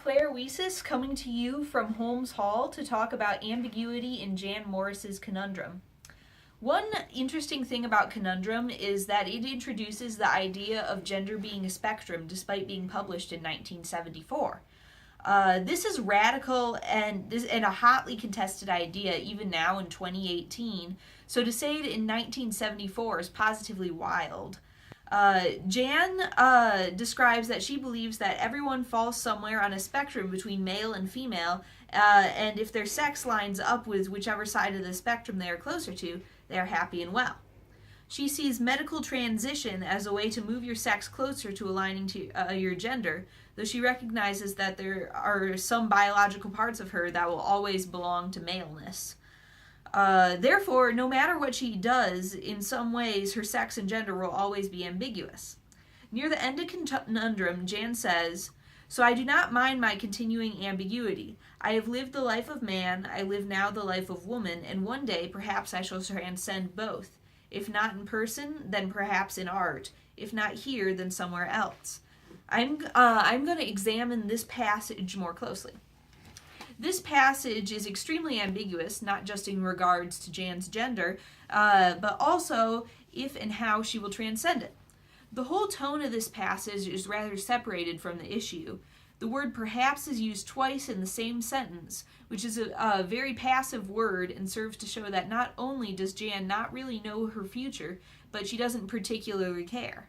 Claire Weisis coming to you from Holmes Hall to talk about ambiguity in Jan Morris's conundrum. One interesting thing about conundrum is that it introduces the idea of gender being a spectrum despite being published in 1974. This is radical and a hotly contested idea even now in 2018, so to say it in 1974 is positively wild. Jan describes that she believes that everyone falls somewhere on a spectrum between male and female, and if their sex lines up with whichever side of the spectrum they are closer to, they are happy and well. She sees medical transition as a way to move your sex closer to aligning to your gender, though she recognizes that there are some biological parts of her that will always belong to maleness. Therefore, no matter what she does, in some ways, her sex and gender will always be ambiguous. Near the end of conundrum, Jan says, "So I do not mind my continuing ambiguity. I have lived the life of man, I live now the life of woman, and one day perhaps I shall transcend both. If not in person, then perhaps in art. If not here, then somewhere else." I'm going to examine this passage more closely. This passage is extremely ambiguous, not just in regards to Jan's gender, but also if and how she will transcend it. The whole tone of this passage is rather separated from the issue. The word perhaps is used twice in the same sentence, which is a very passive word and serves to show that not only does Jan not really know her future, but she doesn't particularly care.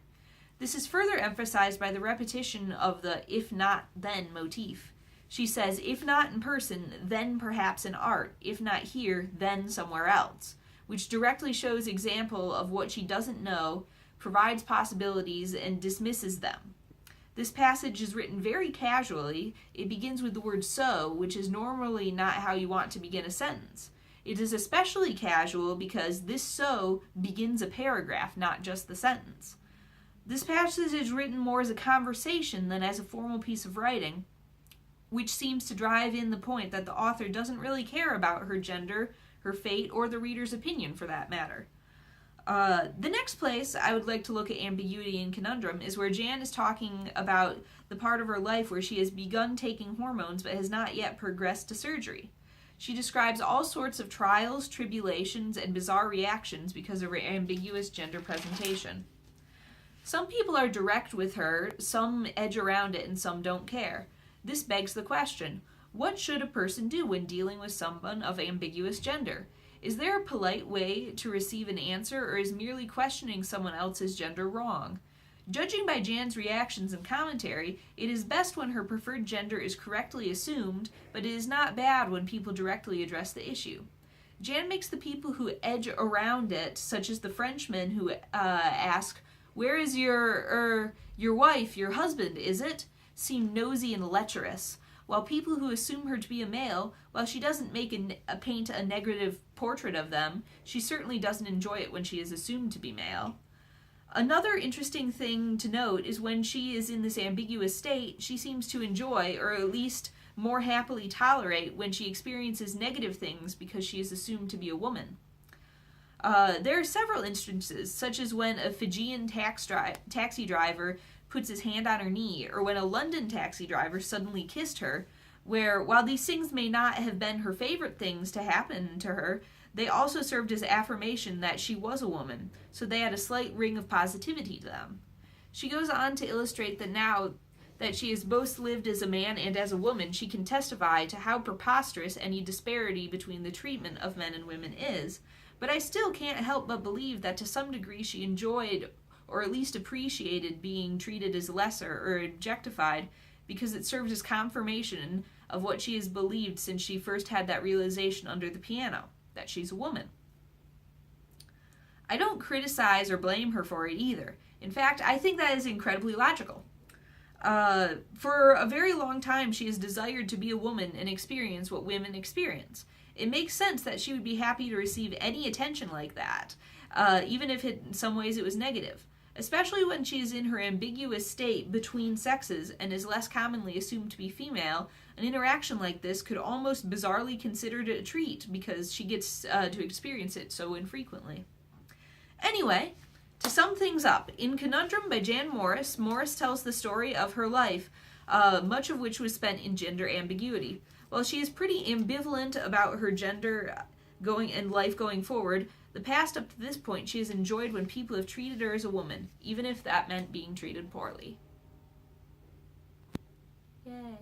This is further emphasized by the repetition of the if not then motif. She says, if not in person, then perhaps in art. If not here, then somewhere else, which directly shows example of what she doesn't know, provides possibilities, and dismisses them. This passage is written very casually. It begins with the word so, which is normally not how you want to begin a sentence. It is especially casual because this so begins a paragraph, not just the sentence. This passage is written more as a conversation than as a formal piece of writing, which seems to drive in the point that the author doesn't really care about her gender, her fate, or the reader's opinion for that matter. The next place I would like to look at ambiguity and conundrum is where Jan is talking about the part of her life where she has begun taking hormones but has not yet progressed to surgery. She describes all sorts of trials, tribulations, and bizarre reactions because of her ambiguous gender presentation. Some people are direct with her, some edge around it, and some don't care. This begs the question, what should a person do when dealing with someone of ambiguous gender? Is there a polite way to receive an answer, or is merely questioning someone else's gender wrong? Judging by Jan's reactions and commentary, it is best when her preferred gender is correctly assumed, but it is not bad when people directly address the issue. Jan makes the people who edge around it, such as the Frenchman who ask, "Where is your wife, your husband, is it?" seem nosy and lecherous, while people who assume her to be a male, while she doesn't paint a negative portrait of them, she certainly doesn't enjoy it when she is assumed to be male. Another interesting thing to note is when she is in this ambiguous state, she seems to enjoy, or at least more happily tolerate, when she experiences negative things because she is assumed to be a woman. There are several instances, such as when a Fijian taxi driver puts his hand on her knee, or when a London taxi driver suddenly kissed her, where, while these things may not have been her favorite things to happen to her, they also served as affirmation that she was a woman, so they had a slight ring of positivity to them. She goes on to illustrate that now that she has both lived as a man and as a woman, she can testify to how preposterous any disparity between the treatment of men and women is, but I still can't help but believe that to some degree she enjoyed or at least appreciated being treated as lesser or objectified because it served as confirmation of what she has believed since she first had that realization under the piano, that she's a woman. I don't criticize or blame her for it either. In fact, I think that is incredibly logical. For a very long time, she has desired to be a woman and experience what women experience. It makes sense that she would be happy to receive any attention like that, even if in some ways it was negative. Especially when she is in her ambiguous state between sexes and is less commonly assumed to be female, an interaction like this could almost bizarrely considered a treat because she gets to experience it so infrequently. Anyway, to sum things up, in Conundrum by Jan Morris, Morris tells the story of her life much of which was spent in gender ambiguity. While she is pretty ambivalent about her gender and life going forward, the past up to this point she has enjoyed when people have treated her as a woman, even if that meant being treated poorly. Yay.